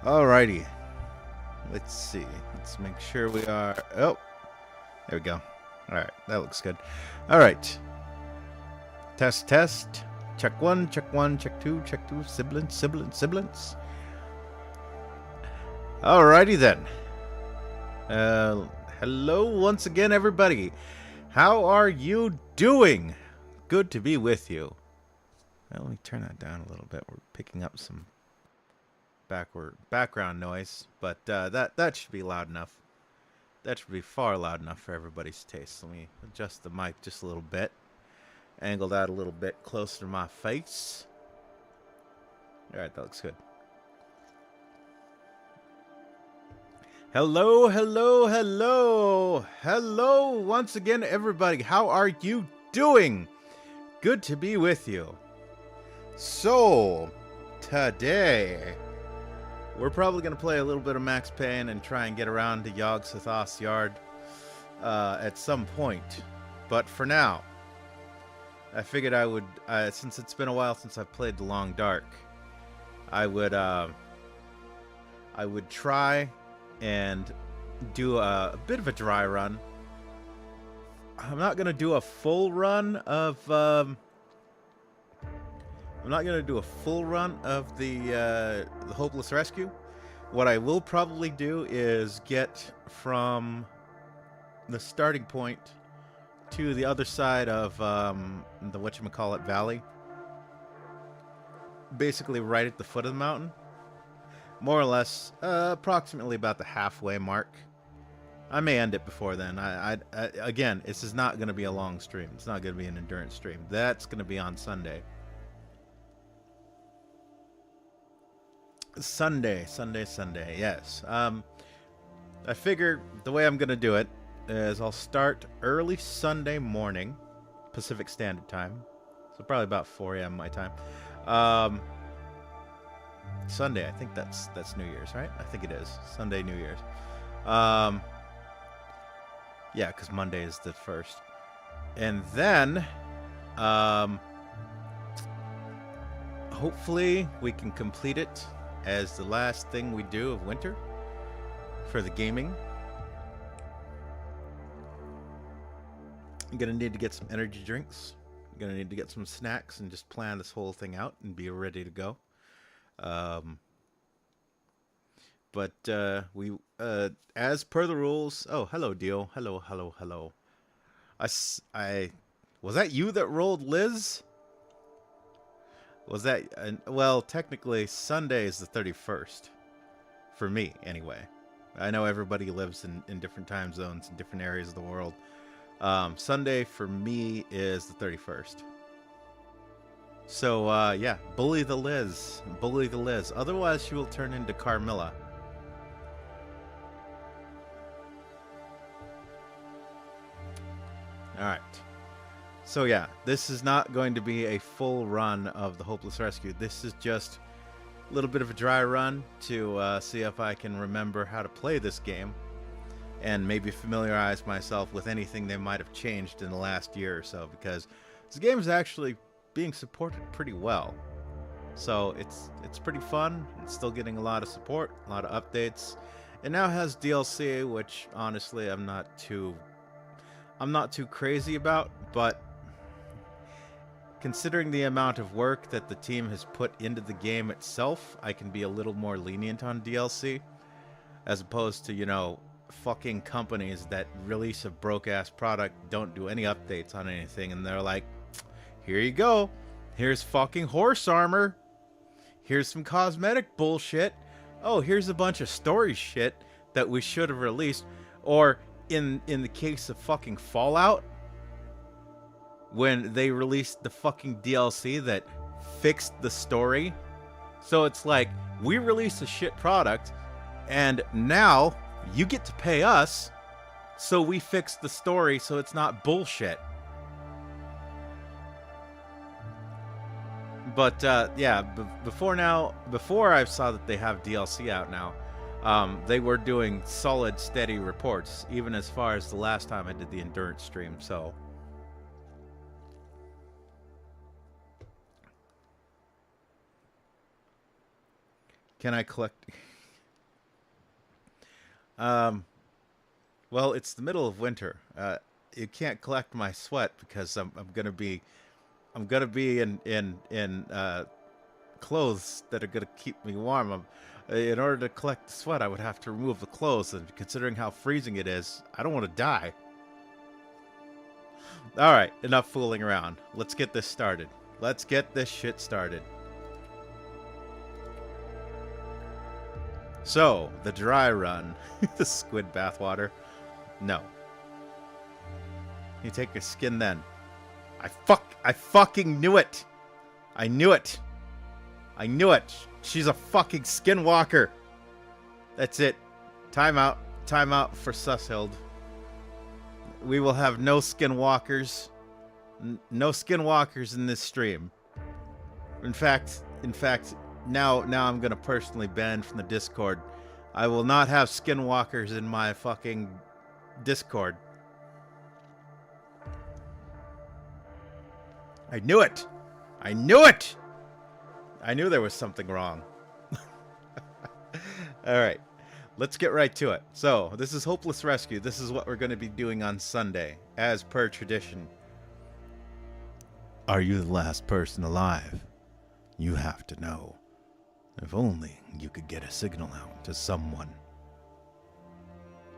Alrighty. Let's see. Let's make sure we are... Oh, there we go. Alright, that looks good. Alright. Test, test. Check one, check two, siblings, siblings. Alrighty then. Hello once again, everybody. How are you doing? Good to be with you. Well, let me turn that down a little bit. We're picking up some background noise, but that should be loud enough. That should be far loud enough for everybody's taste. Let me adjust the mic just a little bit. Angle that a little bit closer to my face. Alright, that looks good. Hello, hello, hello. Hello once again, everybody. How are you doing? Good to be with you. So, today, we're probably going to play a little bit of Max Payne and try and get around to Yogg-Sothoth's yard at some point. But for now, I figured I would, since it's been a while since I've played The Long Dark, I would try and do a bit of a dry run. I'm not going to do a full run of... I'm not going to do a full run of the Hopeless Rescue. What I will probably do is get from the starting point to the other side of the whatchamacallit valley. Basically right at the foot of the mountain. More or less, approximately about the halfway mark. I may end it before then. Again, this is not going to be a long stream. It's not going to be an endurance stream. That's going to be on Sunday. Sunday, yes. I figure the way I'm going to do it is I'll start early Sunday morning, Pacific Standard Time. So probably about 4 a.m. my time. Sunday, I think that's New Year's, right? I think it is. Sunday, New Year's. Yeah, because Monday is the 1st. And then, hopefully we can complete it as the last thing we do of winter for the gaming. I'm going to need to get some energy drinks. I'm going to need to get some snacks and just plan this whole thing out and be ready to go. But we as per the rules. Oh, hello, Dio. Hello. I was that you that rolled Liz? Was that well? Technically, Sunday is the 31st for me, anyway. I know everybody lives in different time zones in different areas of the world. Sunday for me is the 31st. So, yeah, bully the Liz. Otherwise, she will turn into Carmilla. Alright. So, yeah, this is not going to be a full run of the Hopeless Rescue. This is just a little bit of a dry run to see if I can remember how to play this game. And maybe familiarize myself with anything they might have changed in the last year or so. Because this game is actually being supported pretty well, so it's pretty fun. It's still getting a lot of support, a lot of updates. It now has DLC, which honestly I'm not too crazy about, but considering the amount of work that the team has put into the game itself, I can be a little more lenient on DLC, as opposed to, you know, fucking companies that release a broke-ass product, don't do any updates on anything, and they're like, here you go. Here's fucking horse armor. Here's some cosmetic bullshit. Oh, here's a bunch of story shit that we should have released. Or in the case of fucking Fallout, when they released the fucking DLC that fixed the story. So it's like, we released a shit product, and now you get to pay us, so we fixed the story so it's not bullshit. But, yeah, before I saw that they have DLC out now, they were doing solid, steady reports, even as far as the last time I did the endurance stream, so... Can I collect... Um, well, it's the middle of winter. You can't collect my sweat because I'm gonna be in clothes that are gonna keep me warm. In order to collect the sweat, I would have to remove the clothes, and considering how freezing it is, I don't want to die. All right, enough fooling around. Let's get this started. Let's get this shit started. So, the dry run. The squid bathwater. No. You take your skin then. I fucking knew it. I knew it. I knew it. She's a fucking skinwalker. That's it. Time out. Time out for Sushild. We will have no skinwalkers. No skinwalkers in this stream. In fact, now I'm gonna personally ban from the Discord. I will not have skinwalkers in my fucking Discord. I knew it. I knew it. I knew there was something wrong. All right, let's get right to it. So this is Hopeless Rescue. This is what we're going to be doing on Sunday, as per tradition. Are you the last person alive? You have to know. If only you could get a signal out to someone.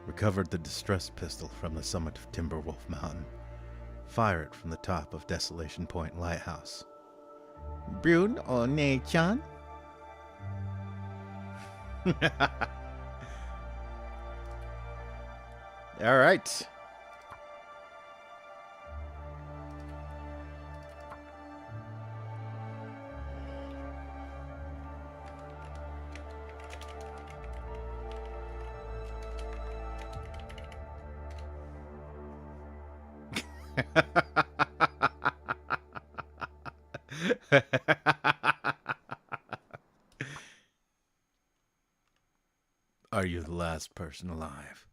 Recovered the distress pistol from the summit of Timberwolf Mountain. Fire it from the top of Desolation Point Lighthouse. Brune or Nei-chan? All right. Are you the last person alive?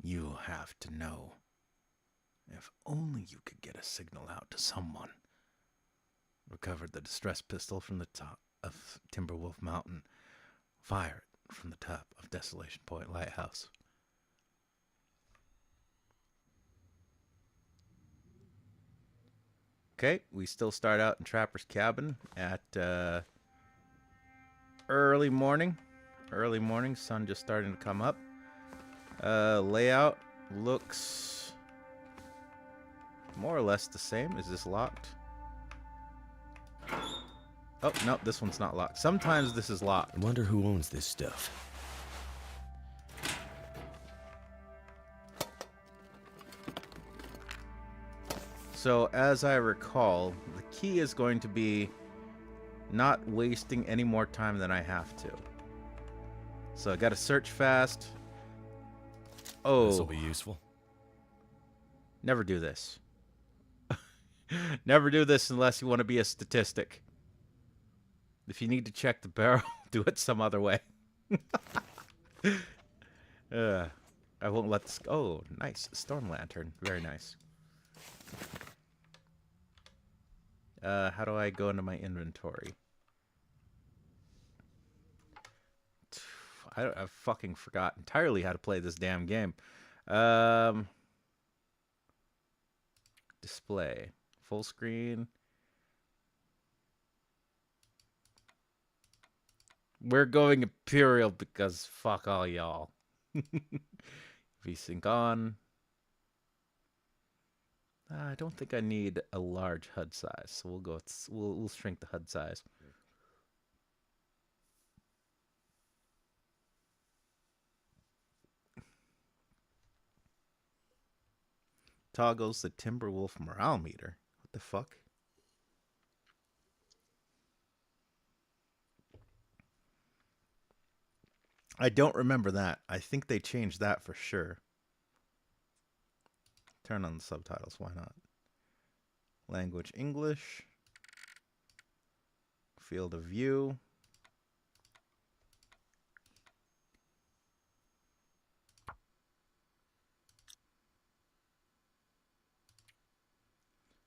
You have to know. If only you could get a signal out to someone. Recovered the distress pistol from the top of Timberwolf Mountain. Fire it from the top of Desolation Point Lighthouse. Okay, we still start out in Trapper's Cabin at early morning. Early morning, sun just starting to come up. Layout looks more or less the same. Is this locked? Oh, no, this one's not locked. Sometimes this is locked. I wonder who owns this stuff. So, as I recall, the key is going to be not wasting any more time than I have to. So, I gotta search fast. Oh. This'll be useful. Never do this. Never do this unless you want to be a statistic. If you need to check the barrel, do it some other way. I won't let this... Oh, nice. Storm lantern. Very nice. How do I go into my inventory? I've fucking forgot entirely how to play this damn game. Display. Full screen. We're going Imperial because fuck all y'all. VSync on. I don't think I need a large HUD size, so we'll go. We'll shrink the HUD size. Toggles the Timberwolf morale meter. What the fuck? I don't remember that. I think they changed that for sure. Turn on the subtitles. Why not? Language English. Field of view.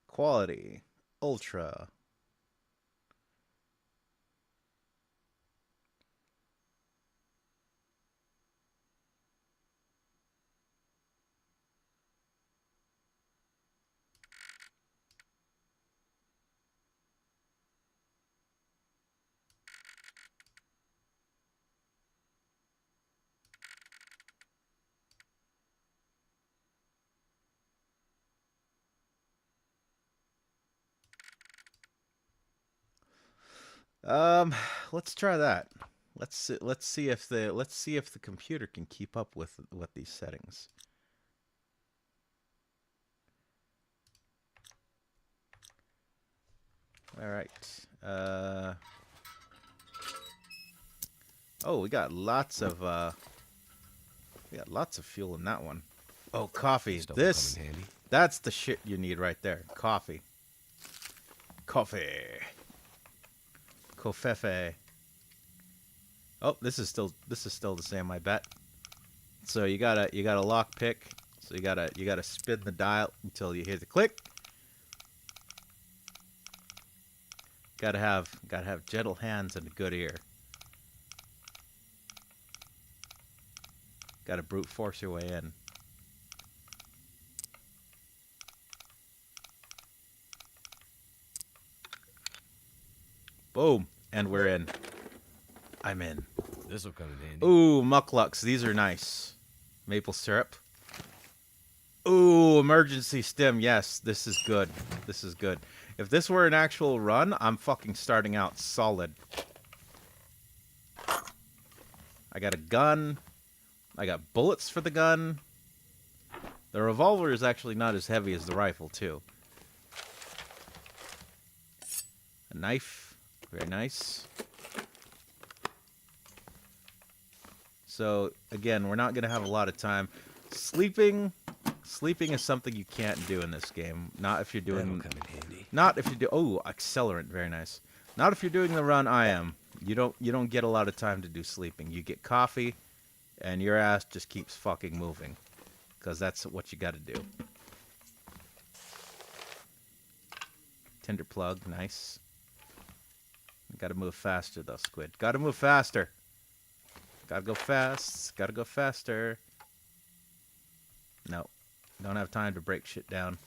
Quality. Ultra. Um, let's try that. Let's see if the computer can keep up with these settings. All right. Oh, we got lots of fuel in that one. Oh, coffee. That's the shit you need right there. Coffee. Coffee. Kofefe. Oh, this is still the same, I bet. So you gotta lock pick. So you gotta spin the dial until you hear the click. Gotta have gentle hands and a good ear. Gotta brute force your way in. Boom, and we're in. I'm in. This will come in handy. Ooh, mucklucks. These are nice. Maple syrup. Ooh, emergency stim. Yes, this is good. This is good. If this were an actual run, I'm fucking starting out solid. I got a gun. I got bullets for the gun. The revolver is actually not as heavy as the rifle, too. A knife. Very nice. So, again, we're not going to have a lot of time. Sleeping is something you can't do in this game. Not if you're doing... That'll come in handy. Not if you do... Oh, accelerant. Very nice. Not if you're doing the run I am. You don't get a lot of time to do sleeping. You get coffee, and your ass just keeps fucking moving. Because that's what you got to do. Tinder plug. Nice. Got to move faster, though, Squid. Got to move faster. Gotta go fast. Gotta go faster. No. Don't have time to break shit down.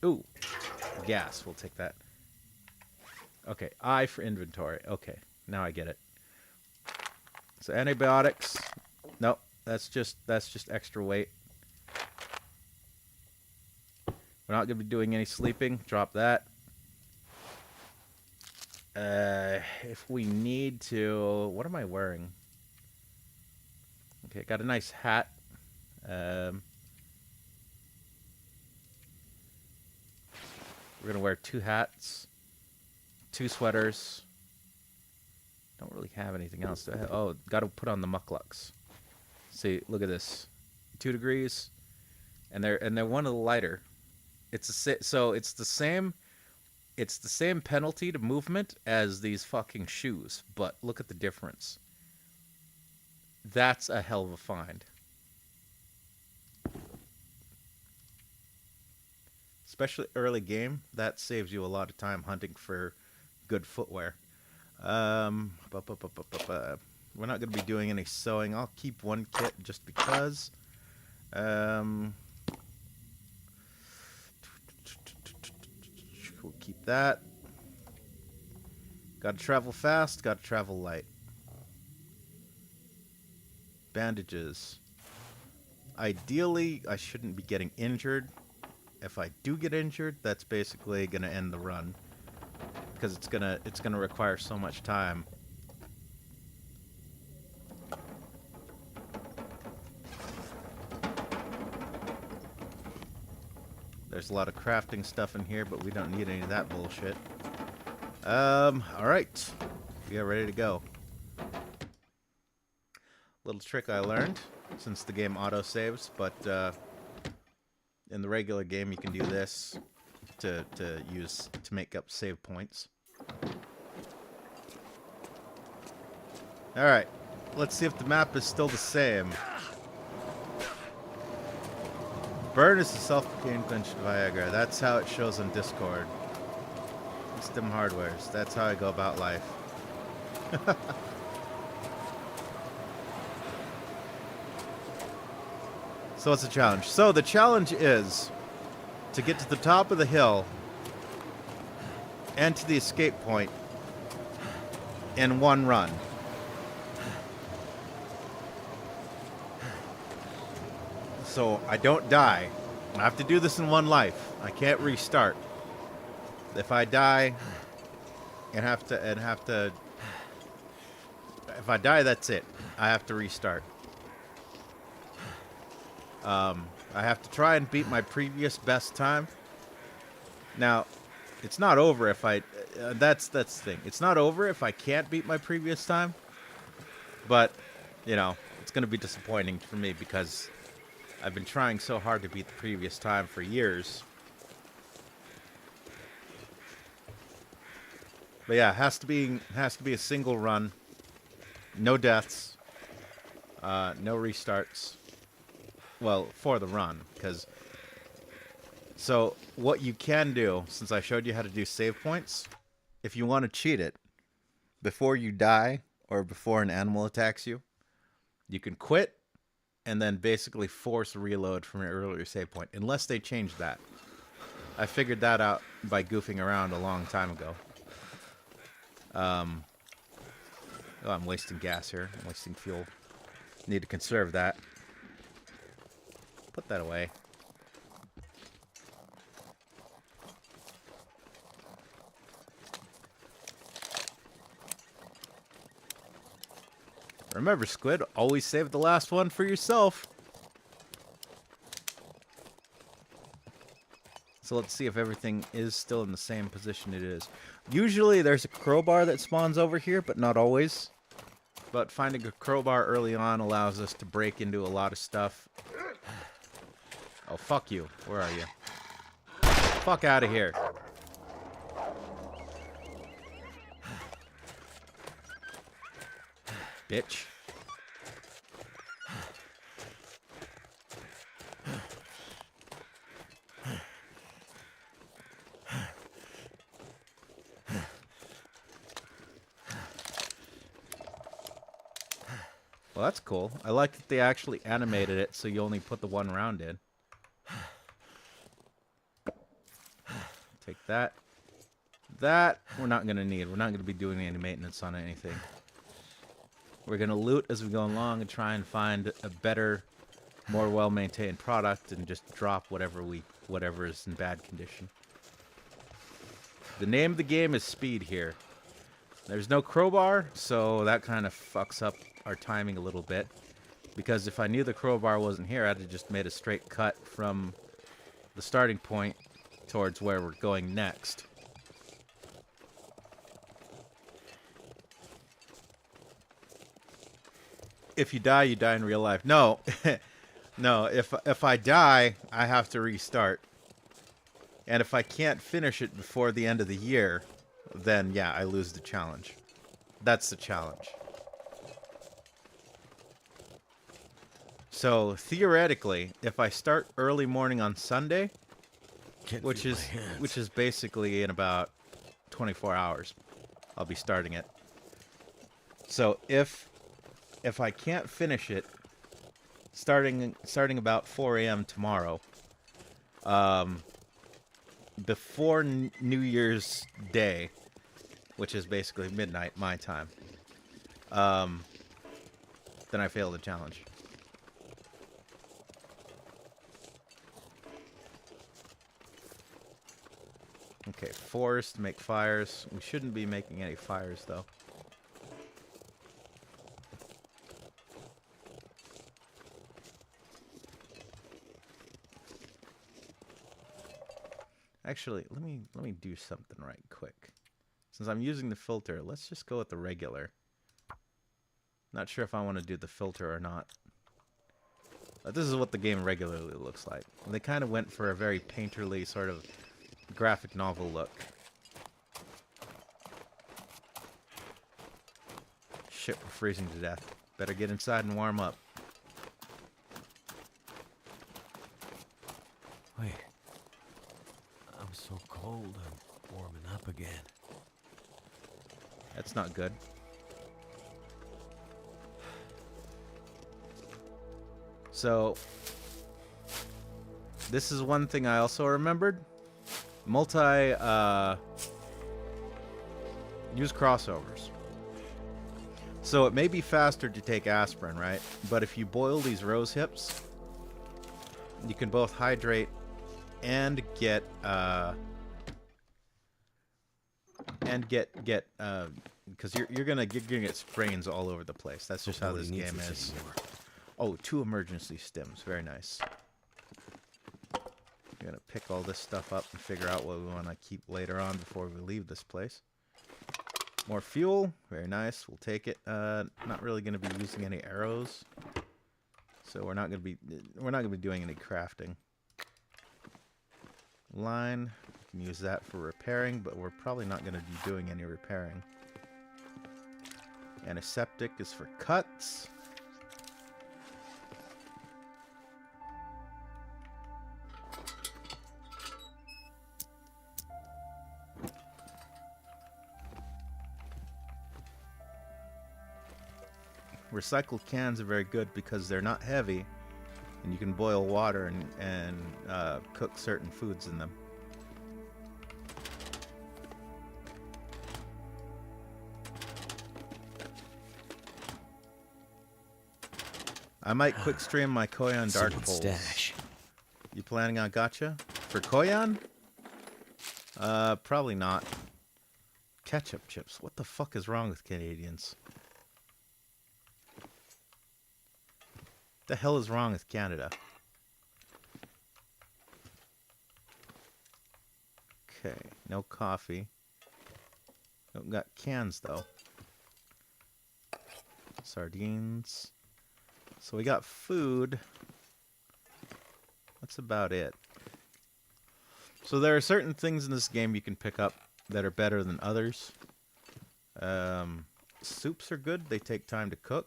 Ooh. Gas. We'll take that. Okay. I for inventory. Okay. Now I get it. So antibiotics. Nope. That's just extra weight. We're not going to be doing any sleeping. Drop that. If we need to... What am I wearing? Okay, got a nice hat. We're going to wear 2 hats. 2 sweaters. Don't really have anything else. Do I have? Oh, got to put on the mucklucks. See, look at this. 2 degrees. And they're one of the lighter. So it's the same... It's the same penalty to movement as these fucking shoes, but look at the difference. That's a hell of a find. Especially early game, that saves you a lot of time hunting for good footwear. We're not going to be doing any sewing. I'll keep 1 kit just because. We'll keep that. Gotta travel fast, gotta travel light. Bandages. Ideally, I shouldn't be getting injured. If I do get injured, that's basically gonna end the run. Because it's gonna require so much time. There's a lot of crafting stuff in here, but we don't need any of that bullshit. Alright. We are ready to go. Little trick I learned, since the game auto-saves, but in the regular game you can do this to make up save points. Alright. Let's see if the map is still the same. Burn is the self-proclaimed quenched Viagra. That's how it shows on Discord. It's them hardwares. That's how I go about life. So what's the challenge? So the challenge is to get to the top of the hill and to the escape point in 1 run. So I don't die. I have to do this in 1 life. I can't restart. If I die if I die, that's it. I have to restart. I have to try and beat my previous best time. Now, it's not over if I... that's the thing. It's not over if I can't beat my previous time. But, you know, it's going to be disappointing for me because I've been trying so hard to beat the previous time for years. But yeah, it has to be a single run. No deaths. No restarts. Well, for the run, because... So, what you can do, since I showed you how to do save points, if you want to cheat it, before you die, or before an animal attacks you, you can quit, and then basically force reload from your earlier save point, unless they change that. I figured that out by goofing around a long time ago. Oh, I'm wasting gas here. I'm wasting fuel. Need to conserve that. Put that away. Remember, Squid, always save the last one for yourself. So let's see if everything is still in the same position it is. Usually there's a crowbar that spawns over here, but not always. But finding a crowbar early on allows us to break into a lot of stuff. Oh, fuck you. Where are you? Fuck out of here. Bitch. Well, that's cool. I like that they actually animated it so you only put the one round in. Take that. That we're not going to need. We're not going to be doing any maintenance on anything. We're going to loot as we go along and try and find a better, more well-maintained product and just drop whatever is in bad condition. The name of the game is Speed here. There's no crowbar, so that kind of fucks up our timing a little bit. Because if I knew the crowbar wasn't here, I'd have just made a straight cut from the starting point towards where we're going next. If you die in real life. No. No, if I die, I have to restart. And if I can't finish it before the end of the year, then yeah, I lose the challenge. That's the challenge. So theoretically, if I start early morning on Sunday, which is basically in about 24 hours, I'll be starting it. So if I can't finish it starting about 4 a.m. tomorrow, before New Year's Day, which is basically midnight my time, then I fail the challenge. Okay, forest, make fires. We shouldn't be making any fires, though. Actually, let me do something right quick. Since I'm using the filter, let's just go with the regular. Not sure if I want to do the filter or not. This is what the game regularly looks like. They kind of went for a very painterly sort of graphic novel look. Shit, we're freezing to death. Better get inside and warm up. Wait. I'm so cold, I'm warming up again. That's not good. So, this is one thing I also remembered. Use crossovers. So it may be faster to take aspirin, right? But if you boil these rose hips, you can both hydrate and get and get because you're gonna get sprains all over the place. That's just how this game is. Oh, 2 emergency stims. Very nice. We're gonna pick all this stuff up and figure out what we want to keep later on before we leave this place. More fuel. Very nice. We'll take it. Not really gonna be using any arrows, so we're not gonna be doing any crafting. Line. We can use that for repairing, but we're probably not gonna be doing any repairing. Antiseptic is for cuts. Recycled cans are very good because they're not heavy, and you can boil water and cook certain foods in them. I might quick stream my Koyan Dark Pulls. Stash. You planning on gotcha? For Koyan? Probably not. Ketchup chips. What the fuck is wrong with Canadians? The hell is wrong with Canada? Okay, no coffee. Don't got cans though. Sardines. So we got food. That's about it. So there are certain things in this game you can pick up that are better than others. Soups are good. They take time to cook.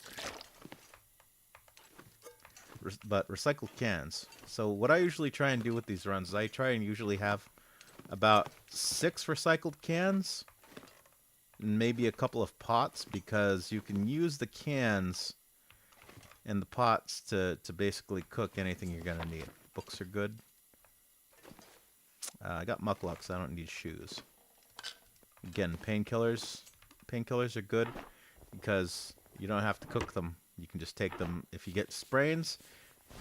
But recycled cans. So what I usually try and do with these runs is I try and usually have about 6 recycled cans and maybe a couple of pots, because you can use the cans and the pots to basically cook anything you're going to need. Books are good. I got mucklucks. I don't need shoes. Again, painkillers. Painkillers are good because you don't have to cook them. You can just take them if you get sprains.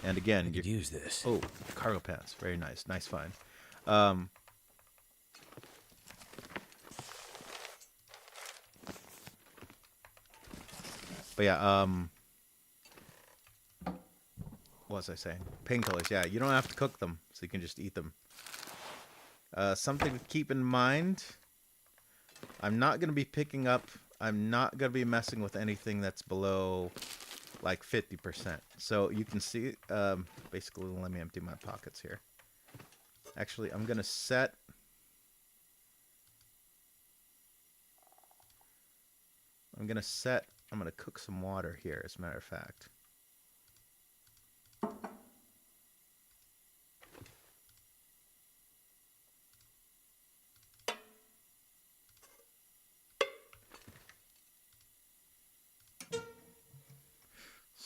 And again, you use this. Oh, cargo pants. Very nice. Nice find. But yeah, what was I saying? Painkillers, yeah. You don't have to cook them, so you can just eat them. Something to keep in mind. I'm not going to be picking up... I'm not going to be messing with anything that's below, like, 50%. So you can see... basically, let me empty my pockets here. Actually, I'm going to set... I'm going to cook some water here, as a matter of fact.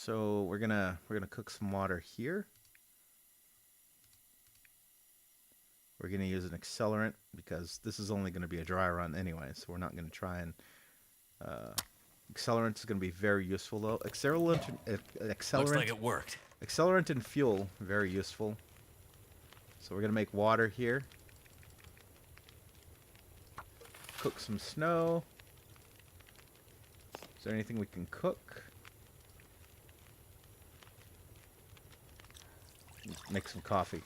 So we're gonna cook some water here. We're gonna use an accelerant because this is only gonna be a dry run anyway, so we're not gonna try and accelerant is gonna be very useful though. Accelerant Looks like it worked. Accelerant and fuel, very useful. So we're gonna make water here. Cook some snow. Is there anything we can cook? Make some coffee.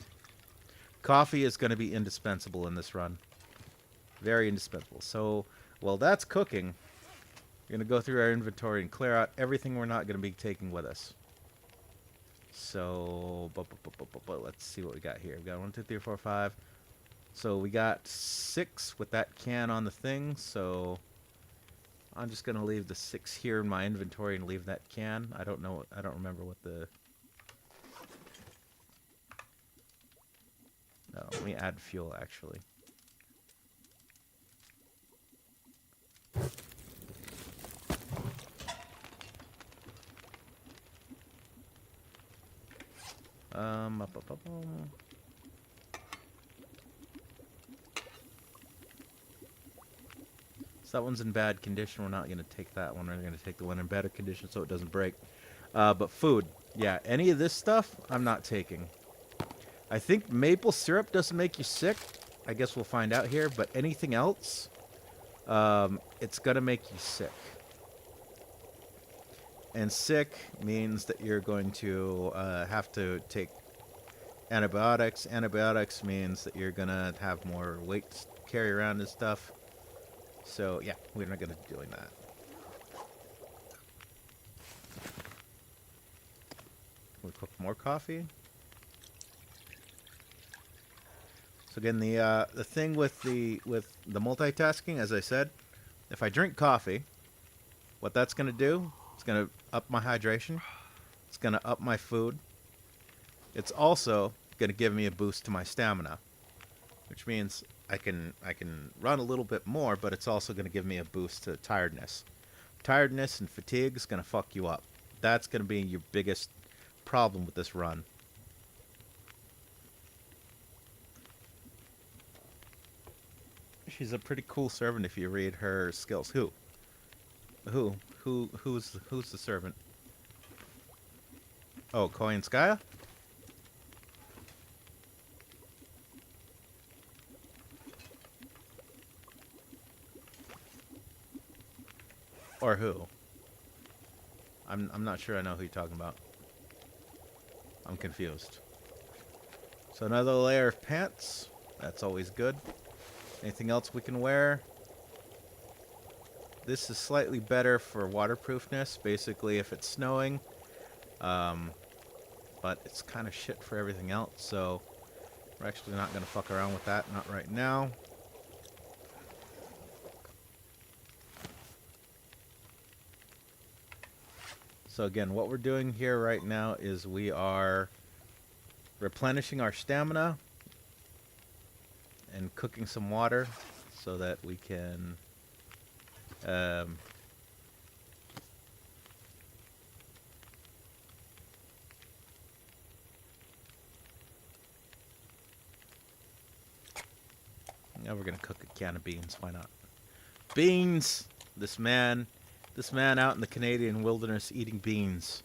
Coffee is going to be indispensable in this run. Very indispensable. So, while that's cooking, we're going to go through our inventory and clear out everything we're not going to be taking with us. So, let's see what we got here. We got 1, 2, 3, 4, 5. So we got 6 with that can on the thing. So I'm just going to leave the 6 here in my inventory and leave that can. I don't know. I don't remember what the... No, let me add fuel, actually. So that one's in bad condition. We're not going to take that one. We're going to take the one in better condition so it doesn't break. But food. Yeah, any of this stuff, I'm not taking. I think maple syrup doesn't make you sick. I guess we'll find out here. But anything else, it's gonna make you sick. And sick means that you're going to have to take antibiotics. Antibiotics means that you're gonna have more weight to carry around and stuff. So yeah, we're not gonna be doing that. Can we cook more coffee? So again, the thing with the multitasking, as I said, if I drink coffee, what that's gonna do, it's gonna up my hydration. It's gonna up my food. It's also gonna give me a boost to my stamina, which means I can run a little bit more, but it's also gonna give me a boost to tiredness. Tiredness and fatigue is gonna fuck you up. That's gonna be your biggest problem with this run. She's a pretty cool servant if you read her skills. Who's the servant? Oh, Koyanskaya? Or who? I'm not sure I know who you're talking about. I'm confused. So another layer of pants. That's always good. Anything else we can wear? This is slightly better for waterproofness, basically if it's snowing. But it's kind of shit for everything else, so we're actually not going to fuck around with that, not right now. So again, what we're doing here right now is we are replenishing our stamina and cooking some water so that we can now we're gonna cook a can of beans. Why not? Beans. This man out in the Canadian wilderness eating beans.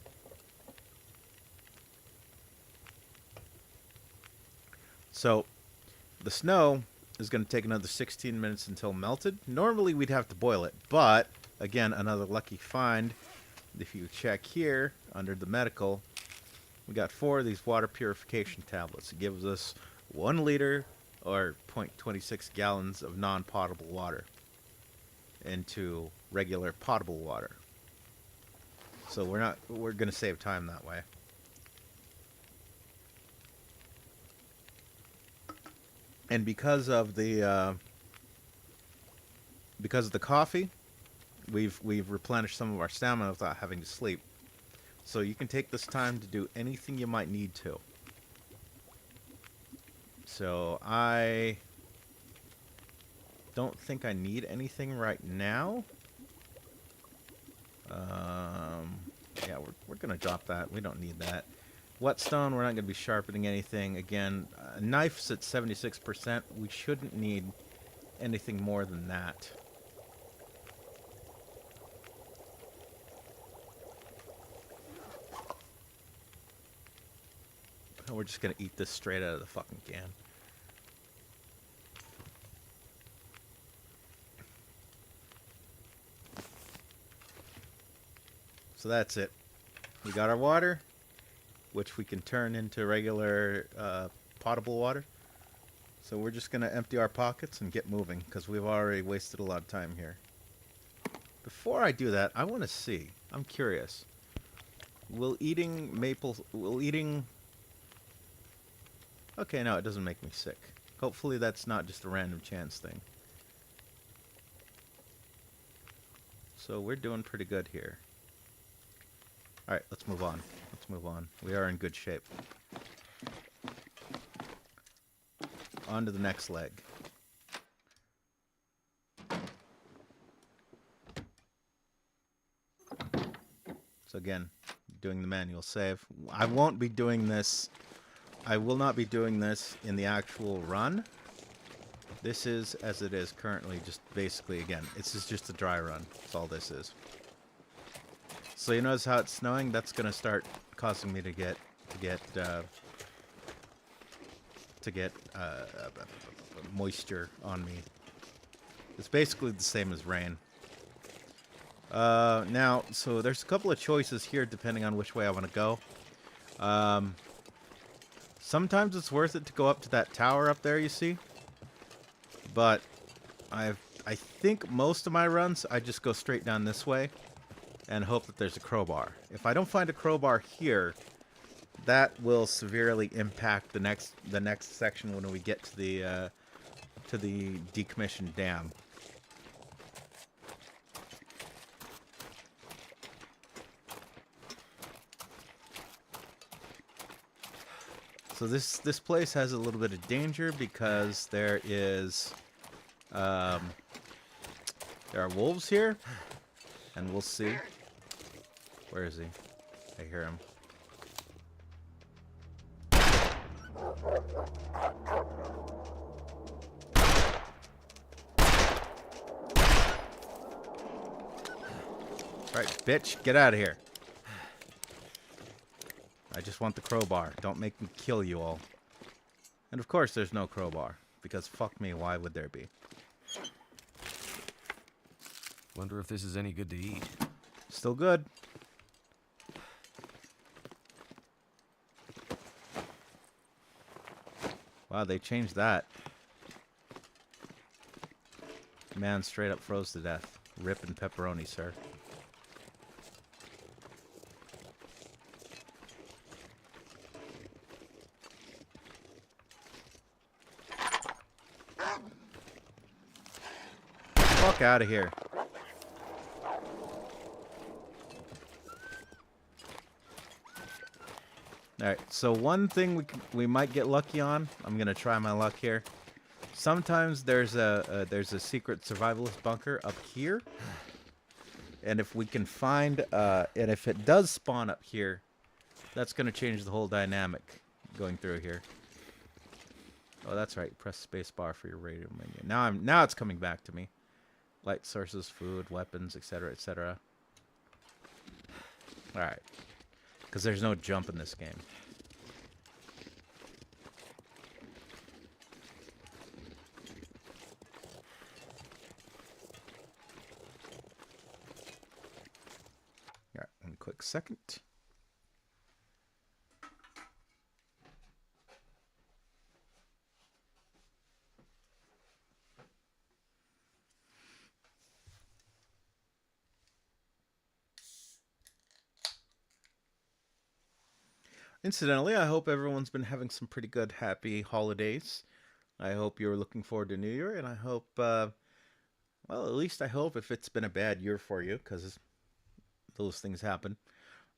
So the snow is going to take another 16 minutes until melted. Normally we'd have to boil it, but again, another lucky find. If you check here under the medical, we got 4 of these water purification tablets. It gives us 1 liter or 0.26 gallons of non-potable water into regular potable water. So we're going to save time that way. And because of the coffee, we've replenished some of our stamina without having to sleep. So you can take this time to do anything you might need to. So I don't think I need anything right now. Yeah, we're gonna drop that. We don't need that. Whetstone, we're not gonna be sharpening anything. Again, knife's at 76%. We shouldn't need anything more than that. And we're just gonna eat this straight out of the fucking can. So that's it. We got our water, which we can turn into regular potable water. So we're just going to empty our pockets and get moving, because we've already wasted a lot of time here. Before I do that, I want to see. I'm curious. Will eating... Okay, no, it doesn't make me sick. Hopefully that's not just a random chance thing. So we're doing pretty good here. Alright, let's move on. Let's move on. We are in good shape. On to the next leg. So again, doing the manual save. I won't be doing this. I will not be doing this in the actual run. This is, as it is currently, just basically, again, this is just a dry run. That's all this is. So you notice how it's snowing? That's going to start causing me to get moisture on me. It's basically the same as rain. Now, so there's a couple of choices here depending on which way I want to go. Sometimes it's worth it to go up to that tower up there, you see. But I think most of my runs, I just go straight down this way and hope that there's a crowbar. If I don't find a crowbar here, that will severely impact the next section when we get to the decommissioned dam. So this place has a little bit of danger because there are wolves here, and we'll see. Where is he? I hear him. All right, bitch, get out of here. I just want the crowbar. Don't make me kill you all. And of course there's no crowbar, because fuck me, why would there be? Wonder if this is any good to eat. Still good. Wow, they changed that. Man straight up froze to death. Rip and pepperoni, sir. Fuck out of here. Alright, so one thing we might get lucky on. I'm gonna try my luck here. Sometimes there's a secret survivalist bunker up here. And if we can find and if it does spawn up here, that's gonna change the whole dynamic going through here. Oh, that's right. Press space bar for your radio menu. Now it's coming back to me. Light sources, food, weapons, etc., etc. All right, because there's no jump in this game. All right, one quick second. Incidentally, I hope everyone's been having some pretty good, happy holidays. I hope you're looking forward to New Year, and I hope, well, at least I hope if it's been a bad year for you, because those things happen.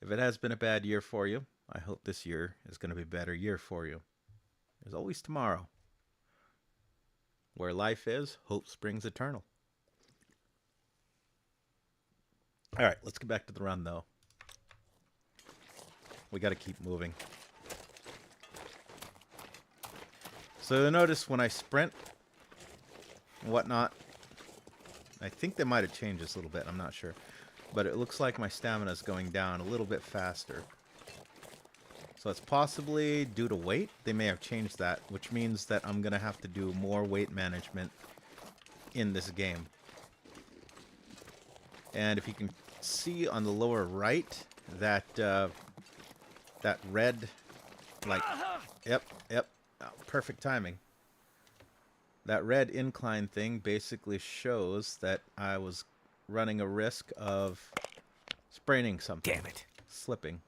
If it has been a bad year for you, I hope this year is going to be a better year for you. There's always tomorrow. Where life is, hope springs eternal. All right, let's get back to the run, though. We got to keep moving. So you'll notice when I sprint and whatnot, I think they might have changed this a little bit. I'm not sure. But it looks like my stamina is going down a little bit faster. So it's possibly due to weight. They may have changed that, which means that I'm going to have to do more weight management in this game. And if you can see on the lower right, that red, like, yep, oh, perfect timing. That red incline thing basically shows that I was running a risk of spraining something. Damn it. Slipping.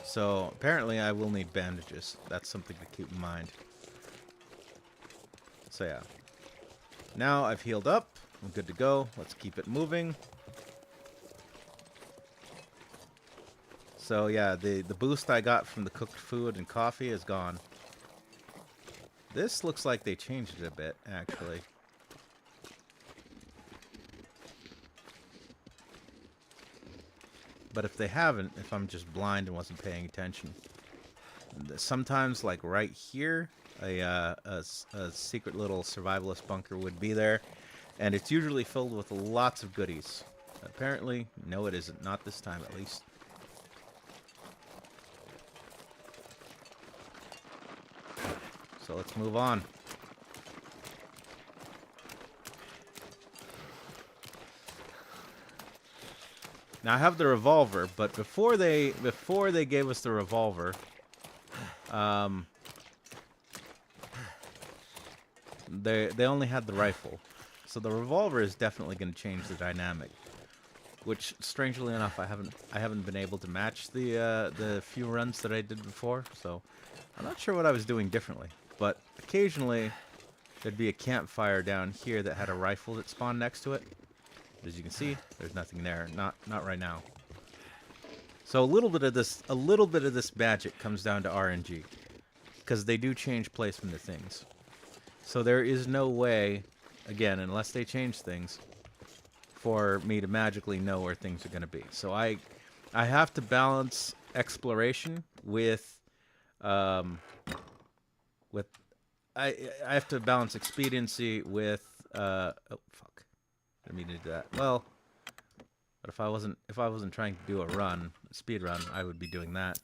So apparently I will need bandages. That's something to keep in mind. So yeah. Now I've healed up. I'm good to go. Let's keep it moving. So yeah, the boost I got from the cooked food and coffee is gone. This looks like they changed it a bit, actually. But if they haven't, if I'm just blind and wasn't paying attention, sometimes, like right here, a secret little survivalist bunker would be there, And it's usually filled with lots of goodies. Apparently, no it isn't. Not this time, at least. So let's move on. Now I have the revolver, but before they gave us the revolver, they only had the rifle. So the revolver is definitely going to change the dynamic. Which, strangely enough, I haven't been able to match the few runs that I did before. So I'm not sure what I was doing differently. But occasionally there'd be a campfire down here that had a rifle that spawned next to it. As you can see, there's nothing there. Not right now. So a little bit of this magic comes down to RNG, because they do change placement of things. So there is no way, again, unless they change things, for me to magically know where things are going to be. So I have to balance exploration with I have to balance expediency with oh fuck. I didn't mean to do that. Well, but if I wasn't trying to do a speed run, I would be doing that.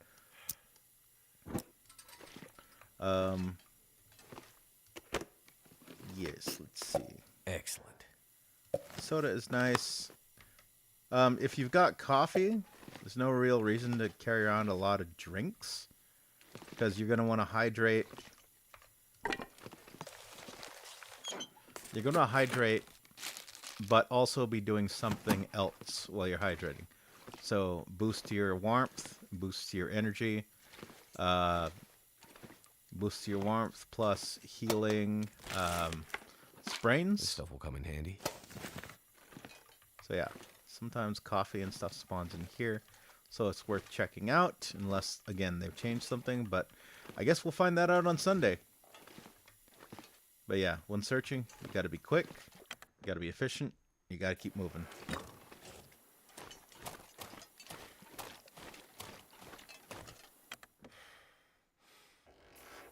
Yes, let's see. Excellent. Soda is nice. If you've got coffee, there's no real reason to carry around a lot of drinks, because you're going to want to hydrate. You're going to hydrate, but also be doing something else while you're hydrating. So boost your warmth, boost your energy, boost your warmth plus healing sprains. This stuff will come in handy. So yeah, sometimes coffee and stuff spawns in here, so it's worth checking out, unless, again, they've changed something, but I guess we'll find that out on Sunday. But yeah, when searching, you gotta be quick, you gotta be efficient, you gotta keep moving.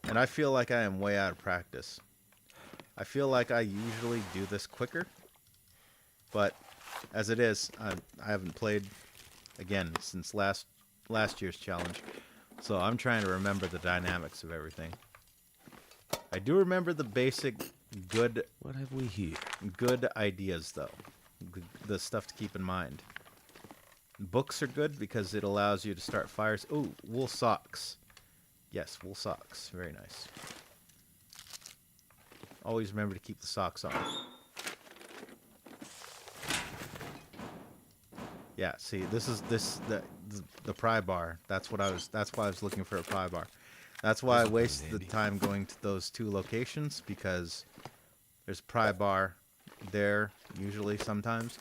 And I feel like I am way out of practice. I feel like I usually do this quicker, but as it is, I haven't played, again, since last year's challenge, so I'm trying to remember the dynamics of everything. I do remember the basic good... What have we here? Good ideas, though. The stuff to keep in mind. Books are good because it allows you to start fires. Ooh, wool socks. Yes, wool socks. Very nice. Always remember to keep the socks on. Yeah, see, this is the pry bar. That's why I was looking for a pry bar. That's why I wasted the time going to those two locations, because there's a pry bar there usually sometimes.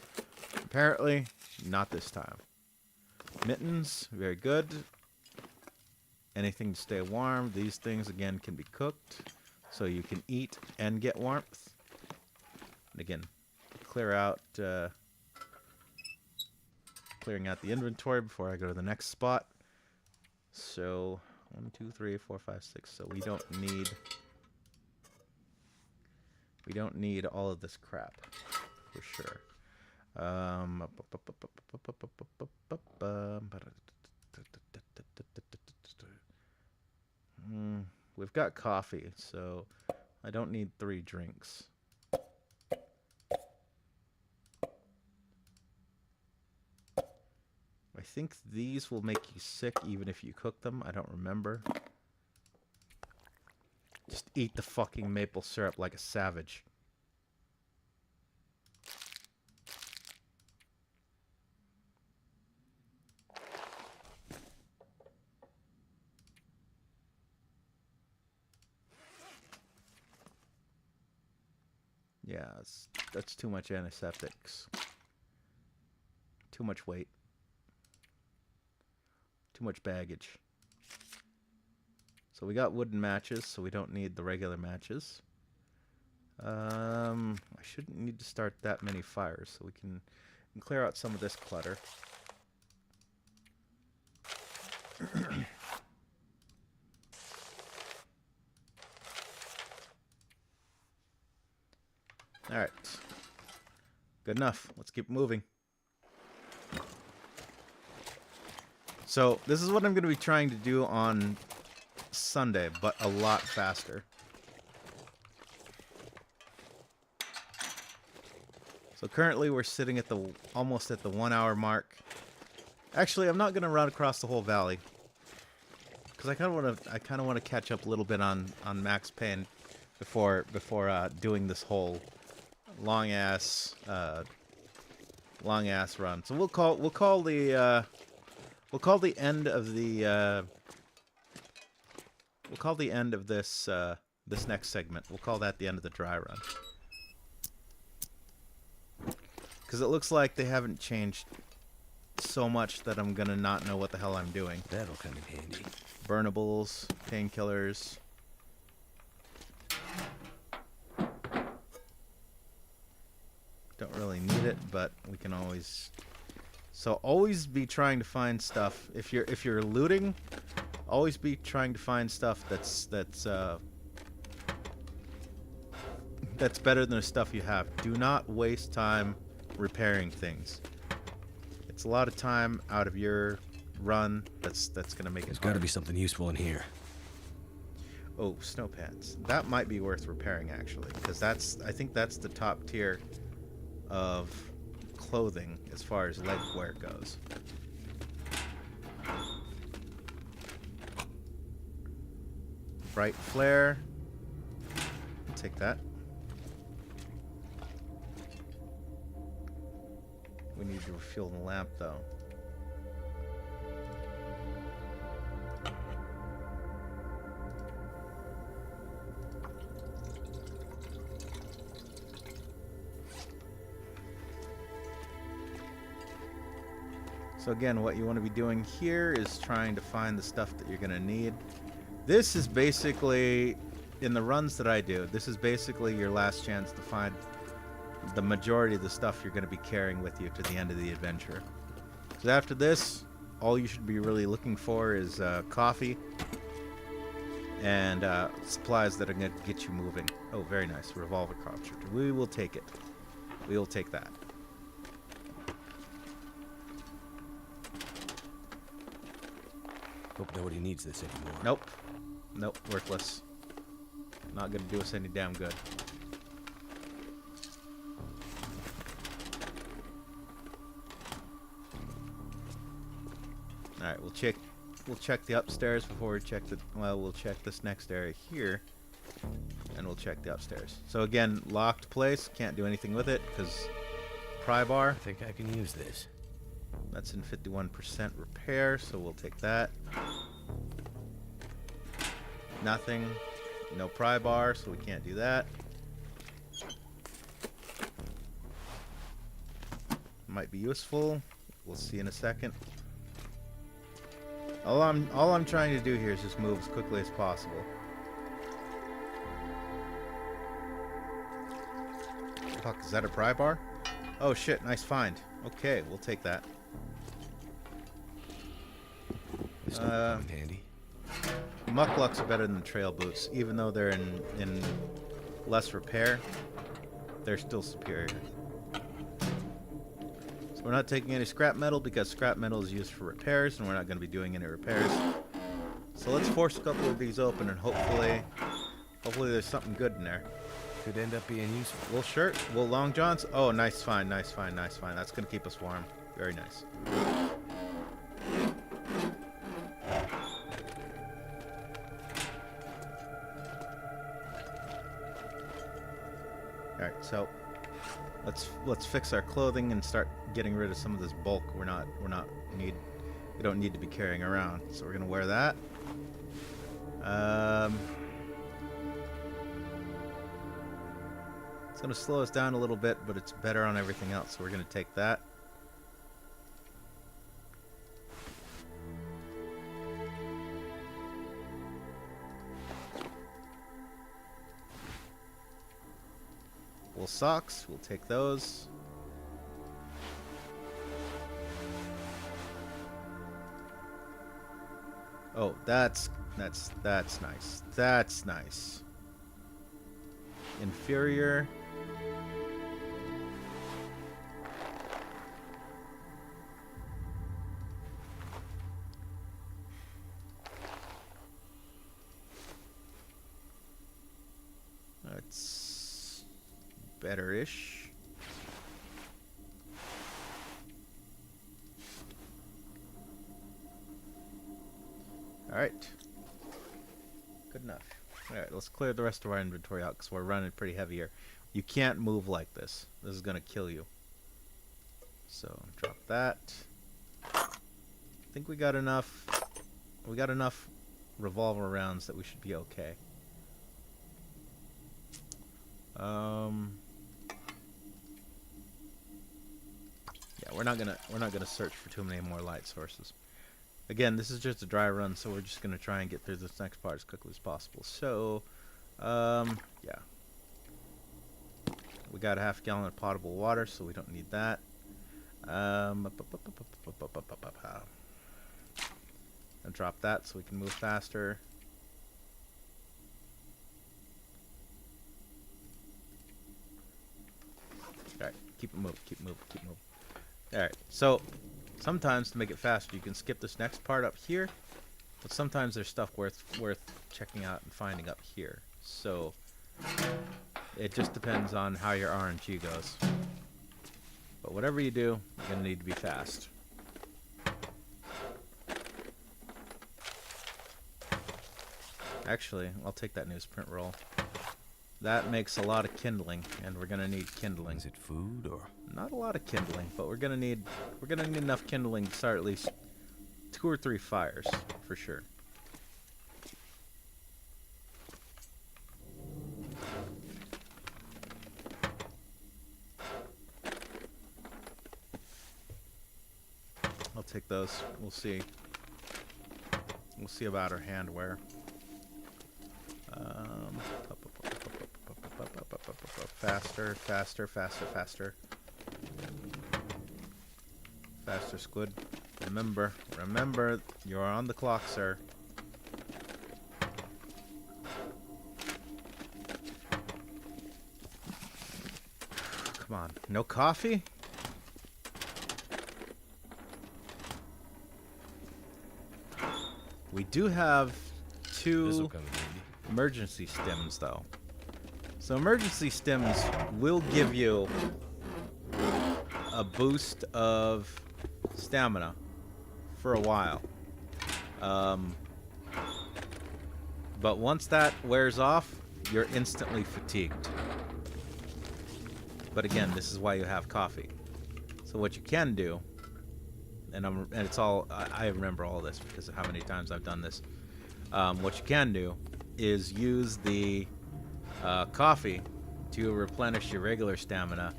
Apparently, not this time. Mittens, very good. Anything to stay warm. These things, again, can be cooked, so you can eat and get warmth. And again, clearing out the inventory before I go to the next spot. So 1, 2, 3, 4, 5, 6. So we don't need all of this crap for sure. We've got coffee, so I don't need 3 drinks. I think these will make you sick even if you cook them. I don't remember. Just eat the fucking maple syrup like a savage. Yeah, that's too much antiseptics. Too much weight. Too much baggage. So we got wooden matches, so we don't need the regular matches. I shouldn't need to start that many fires, so we can clear out some of this clutter. Alright. Good enough. Let's keep moving. So this is what I'm going to be trying to do on Sunday, but a lot faster. So currently we're sitting at the almost at the 1 hour mark. Actually, I'm not going to run across the whole valley because I kind of want to catch up a little bit on Max Payne before doing this whole long ass run. So we'll call the end of the this next segment. We'll call that the end of the dry run. Because it looks like they haven't changed so much that I'm gonna not know what the hell I'm doing. That'll come in handy. Burnables, painkillers. Don't really need it, but we can always. So always be trying to find stuff. If you're looting, always be trying to find stuff that's better than the stuff you have. Do not waste time repairing things. It's a lot of time out of your run that's gonna make it There's hard. got to be something useful in here. Oh, snow pants. That might be worth repairing actually, because I think that's the top tier of clothing as far as leg wear goes. Bright flare. I'll take that. We need to refuel the lamp though. So again, what you want to be doing here is trying to find the stuff that you're going to need. This is basically, in the runs that I do, this is basically your last chance to find the majority of the stuff you're going to be carrying with you to the end of the adventure. So after this, all you should be really looking for is coffee and supplies that are going to get you moving. Oh, very nice. Revolver cartridge. We will take it. We will take that. Hope nobody needs this anymore. Nope. Nope. Worthless. Not going to do us any damn good. Alright, we'll check the upstairs before we check we'll check this next area here. And we'll check the upstairs. So again, locked place, can't do anything with it because pry bar. I think I can use this. That's in 51% repair, so we'll take that. Nothing. No pry bar, so we can't do that. Might be useful. We'll see in a second. All I'm trying to do here is just move as quickly as possible. Fuck, is that a pry bar? Oh shit, nice find. Okay, we'll take that. This don't come in handy. Mucklucks are better than trail boots, even though they're in less repair. They're still superior. So we're not taking any scrap metal because scrap metal is used for repairs, and we're not going to be doing any repairs. So let's force a couple of these open, and hopefully there's something good in there. Could end up being useful. Wool shirt, wool long johns. Oh, nice find, nice find, nice find. That's going to keep us warm. Very nice. All right, so let's fix our clothing and start getting rid of some of this bulk we don't need to be carrying around. So we're gonna wear that. It's gonna slow us down a little bit, but it's better on everything else. So we're gonna take that. Wool socks, we'll take those. Oh, that's nice. That's nice. Inferior. better-ish. Alright. Good enough. Alright, let's clear the rest of our inventory out because we're running pretty heavy here. You can't move like this. This is going to kill you. So, drop that. I think we got enough. We got enough revolver rounds that we should be okay. Yeah, we're not gonna search for too many more light sources. Again, this is just a dry run, so we're just gonna try and get through this next part as quickly as possible. So, yeah, we got a half gallon of potable water, so we don't need that. And drop that so we can move faster. Alright, keep it moving, keep moving, keep moving. Alright, so sometimes to make it faster, you can skip this next part up here, but sometimes there's stuff worth checking out and finding up here. So it just depends on how your RNG goes. But whatever you do, you're gonna need to be fast. Actually, I'll take that newsprint roll. That makes a lot of kindling, and we're gonna need kindling. Is it food or? Not a lot of kindling, but we're gonna need enough kindling to start at least 2 or 3 fires for sure. I'll take those. We'll see. We'll see about our handwear. Faster, faster, faster, faster. Faster, Squid. Remember, you're on the clock, sir. Come on, no coffee? We do have 2 emergency stims, though. So emergency stims will give you a boost of stamina for a while. But once that wears off, you're instantly fatigued. But again, this is why you have coffee. So what you can do, and it's all, I remember all this because of how many times I've done this. What you can do is use the coffee to replenish your regular stamina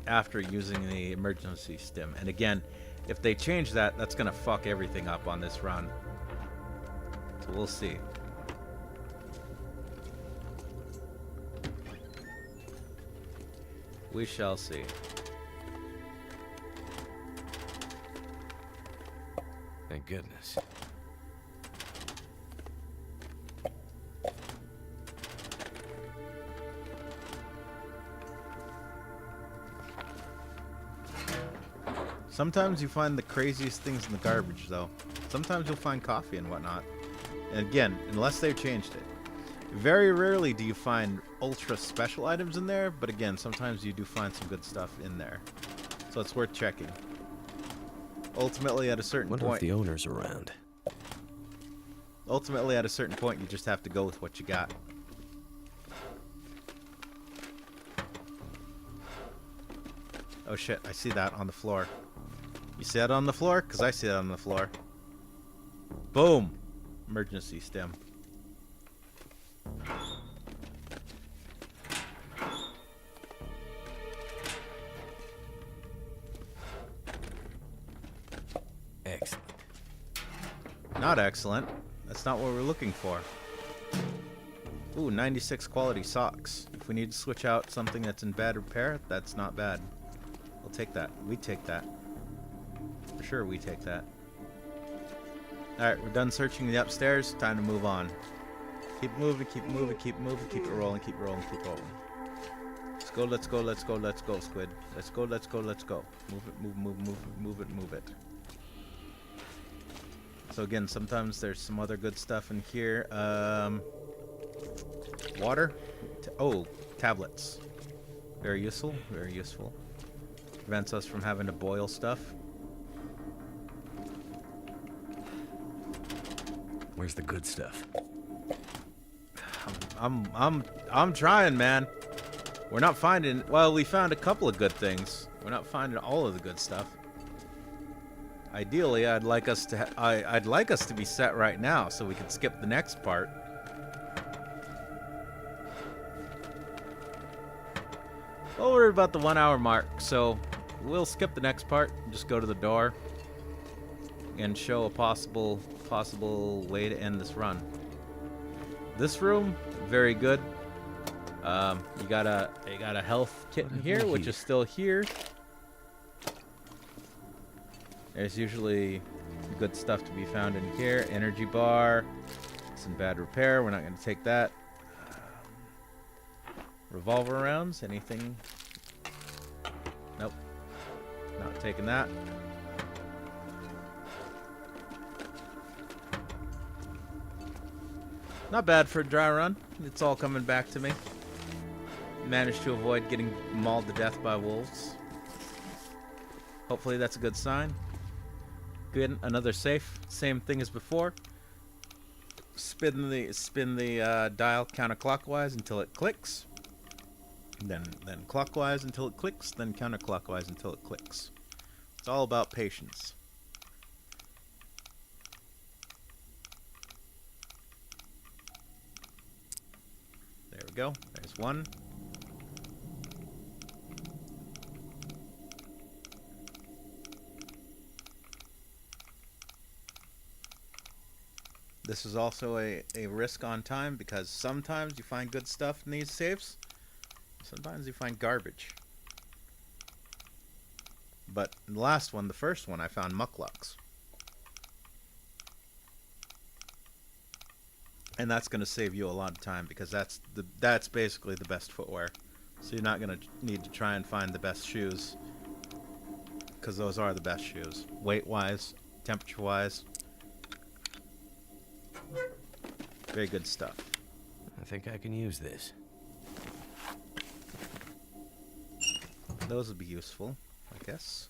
after using the emergency stim. And again, if they change that, that's gonna fuck everything up on this run. So we'll see. We shall see. Thank goodness. Sometimes you find the craziest things in the garbage, though. Sometimes you'll find coffee and whatnot. And again, unless they've changed it. Very rarely do you find ultra special items in there, but again, sometimes you do find some good stuff in there. So it's worth checking. Ultimately, at a certain Wonder point... if the owner's around. Ultimately, at a certain point, you just have to go with what you got. Oh shit, I see that on the floor. You see that on the floor? Because I see that on the floor. Boom! Emergency stim. Excellent. Not excellent. That's not what we're looking for. Ooh, 96 quality socks. If we need to switch out something that's in bad repair, that's not bad. We'll take that. We take that. For sure, we take that. Alright, we're done searching the upstairs. Time to move on. Keep moving, keep moving, keep moving, keep it rolling, keep rolling, keep rolling. Let's go, let's go, let's go, let's go, Squid. Let's go, let's go, let's go. Move it, move, move, move, move it, move it. So again, sometimes there's some other good stuff in here. Water. Oh, tablets. Very useful, very useful. Prevents us from having to boil stuff. Where's the good stuff? I'm trying, man. We're not finding. Well, we found a couple of good things. We're not finding all of the good stuff. Ideally, I'd like us to be set right now, so we can skip the next part. Well, we're about the 1 hour mark, so we'll skip the next part. Just go to the door and show a possible way to end this run. This room, very good. You got a health kit in here, which is still here. There's usually good stuff to be found in here. Energy bar. It's in bad repair. We're not going to take that. Revolver rounds. Anything? Nope. Not taking that. Not bad for a dry run. It's all coming back to me. Managed to avoid getting mauled to death by wolves. Hopefully that's a good sign. Good, another safe. Same thing as before. Spin the dial counterclockwise until it clicks. Then clockwise until it clicks. Then counterclockwise until it clicks. It's all about patience. There we go. There's one. This is also a risk on time because sometimes you find good stuff in these safes. Sometimes you find garbage. But in the last one, the first one, I found mucklucks. And that's going to save you a lot of time because that's basically the best footwear. So you're not going to need to try and find the best shoes because those are the best shoes. Weight-wise, temperature-wise. Very good stuff. I think I can use this. Those would be useful, I guess.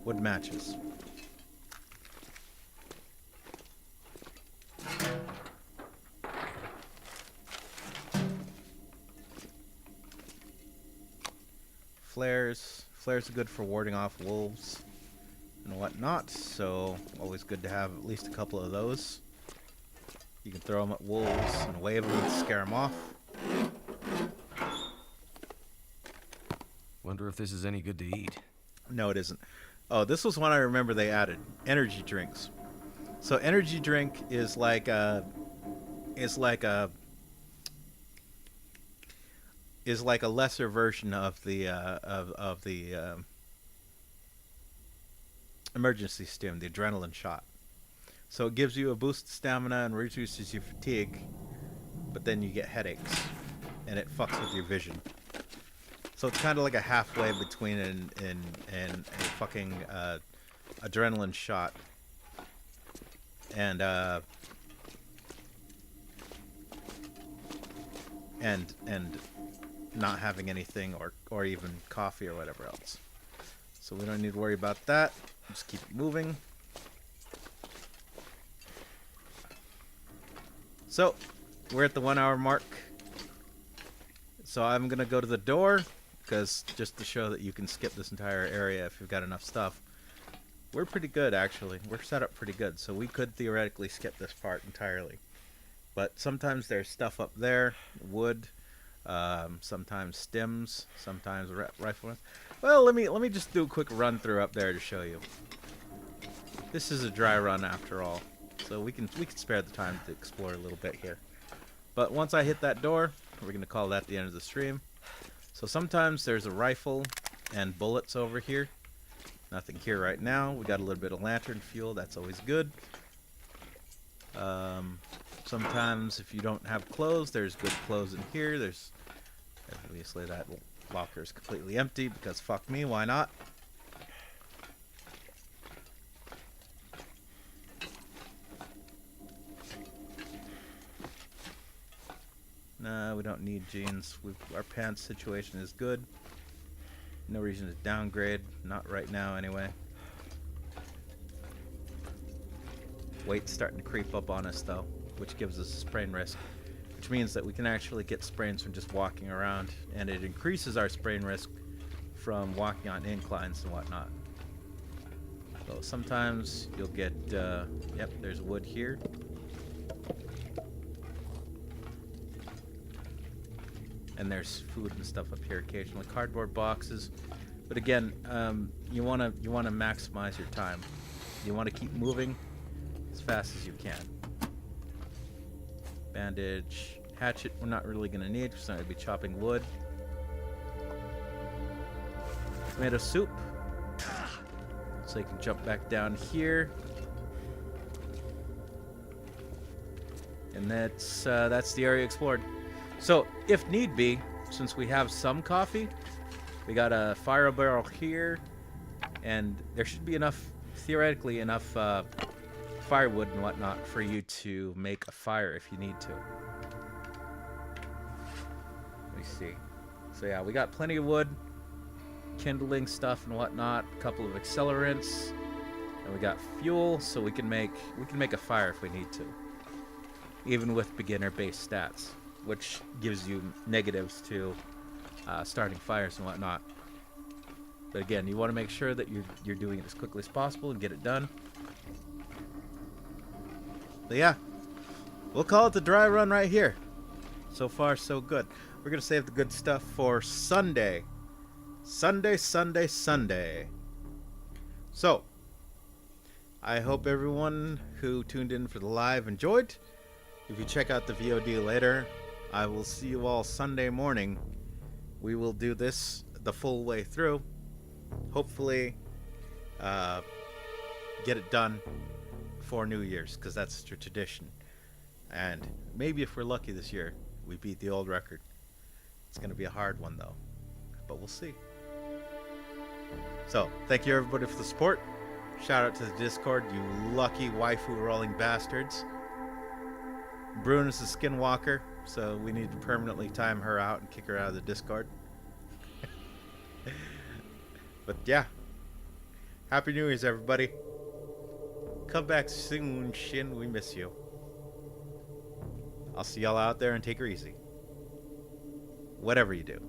Wood matches. Flares. Flares are good for warding off wolves and whatnot, so always good to have at least a couple of those. You can throw them at wolves and wave them to scare them off. Wonder if this is any good to eat. No, it isn't. Oh, this was one I remember they added. Energy drinks. So energy drink is like a lesser version of the emergency stim, the adrenaline shot. So it gives you a boost of stamina and reduces your fatigue, but then you get headaches, and it fucks with your vision. So it's kind of like a halfway between a fucking adrenaline shot and not having anything or even coffee or whatever else. So we don't need to worry about that. Just keep it moving. So we're at the 1 hour mark. So I'm gonna go to the door because just to show that you can skip this entire area if you've got enough stuff. We're pretty good actually. We're set up pretty good, so we could theoretically skip this part entirely. But sometimes there's stuff up there, wood, sometimes stims, sometimes rifle. Well, let me just do a quick run through up there to show you. This is a dry run after all, so we can spare the time to explore a little bit here. But once I hit that door, we're gonna call that the end of the stream. So sometimes there's a rifle and bullets over here. Nothing here right now. We got a little bit of lantern fuel. That's always good. Sometimes if you don't have clothes, there's good clothes in here. There's obviously that locker is completely empty because fuck me, why not? Nah, we don't need jeans. Our pants situation is good. No reason to downgrade. Not right now, anyway. Weight's starting to creep up on us, though, which gives us a sprain risk. Which means that we can actually get sprains from just walking around, and it increases our sprain risk from walking on inclines and whatnot. So sometimes you'll get, yep, there's wood here. And there's food and stuff up here occasionally, cardboard boxes. But again, you wanna maximize your time. You wanna keep moving as fast as you can. Bandage, hatchet. We're not really gonna need. We're not gonna be chopping wood. Tomato soup. So you can jump back down here. And that's the area explored. So, if need be, since we have some coffee, we got a fire barrel here, and there should be enough, theoretically, enough firewood and whatnot for you to make a fire if you need to. Let me see. So yeah, we got plenty of wood, kindling stuff and whatnot, a couple of accelerants, and we got fuel, so we can make a fire if we need to, even with beginner-based stats, which gives you negatives to starting fires and whatnot. But again, you want to make sure that you're doing it as quickly as possible and get it done. But yeah, we'll call it the dry run right here. So far, so good. We're going to save the good stuff for Sunday. Sunday. So, I hope everyone who tuned in for the live enjoyed. If you check out the VOD later, I will see you all Sunday morning. We will do this the full way through. Hopefully, get it done for New Year's, because that's the tradition. And maybe if we're lucky this year, we beat the old record. It's going to be a hard one, though. But we'll see. So, thank you everybody for the support. Shout out to the Discord, you lucky waifu rolling bastards. Brune is a skinwalker, so we need to permanently time her out and kick her out of the Discord. But yeah. Happy New Year's, everybody. Come back soon, Shin. We miss you. I'll see y'all out there, and take her easy. Whatever you do.